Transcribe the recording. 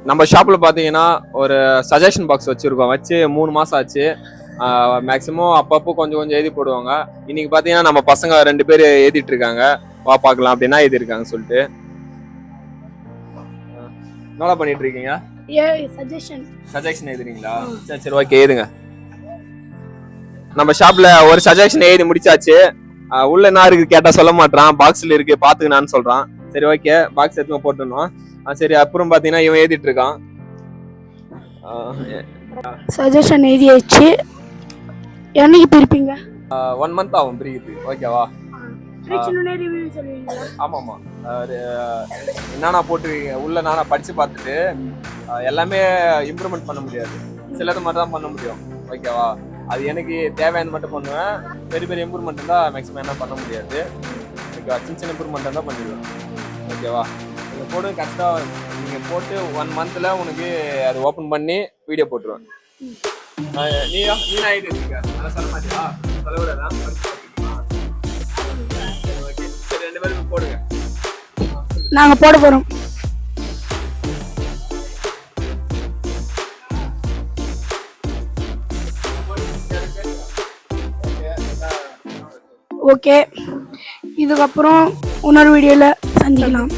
நம்ம ஷாப்ல பாத்தீங்கன்னா ஒரு சஜஷன் பாக்ஸ் வச்சிருக்கோம். வச்சு 3 மாசம் ஆச்சு. மேக்சிமம் அப்பப்போ கொஞ்சம் கொஞ்சம் எழுதி போடுவாங்க. இன்னைக்கு பாத்தீங்கன்னா நம்ம பசங்க 2 பேர் எழுதிட்டு இருக்காங்க. வா பாக்கலாம் அப்படின்னா எழுதி இருக்காங்க சொல்லிட்டு. என்னடா பண்ணிட்டு இருக்கீங்க? சஜஷன் எழுதுறீங்களா? சரி சரி ஓகே எழுதுங்க. நம்ம ஷாப்ல ஒரு சஜஷன் எழுதி முடிச்சாச்சு. உள்ள என்ன இருக்கு கேட்டா சொல்ல மாட்டான். பாக்ஸ்ல இருக்கு பாத்துக்கலான்னு சொல்றான். சரி ஓகே பாக்ஸ் எடுத்து போட்டுருந்தோம். சரி அப்புறம் பாத்தீங்கன்னா இவன் எழுதிட்டு இருக்கான். சஜஷன் எழுதியாச்சு. என்னைக்கு பிரிப்பீங்க? 1 மந்த் ஆகும் பிரிக்குது. ஓகேவா? ஆமாமா. என்னன்னா போட்டுருக்கீங்க உள்ள நானா படிச்சு பார்த்துட்டு எல்லாமே இம்ப்ரூவ்மெண்ட் பண்ண முடியாது. சிலது மட்டும் தான் பண்ண முடியும். ஓகேவா? அது எனக்கு தேவையானது மட்டும் பண்ணுவேன். பெரிய பெரிய இம்ப்ரூவ்மெண்ட் இருந்தா மேக்ஸிமம் என்ன பண்ண முடியாது. ஓகேவா? சின்ன சின்ன இம்ப்ரூவ்மெண்ட் தான் பண்ணிடுவேன். ஓகேவா? நீங்க போட்டு கரெக்டா நீங்க போட்டு 1 மந்த்ல உனக்கு அது ஓபன் பண்ணி வீடியோ போட்டுருவேன். நீனா ஐடி வச்சுக்க. அத சொல்ல மாட்டியா? சொல்லக்கூடாதா? சரி 2 பேரும் போடுங்க. நாங்க போட போறோம். ஓகே இதுக்கப்புறம் இன்னொரு வீடியோல சந்திக்கலாம்.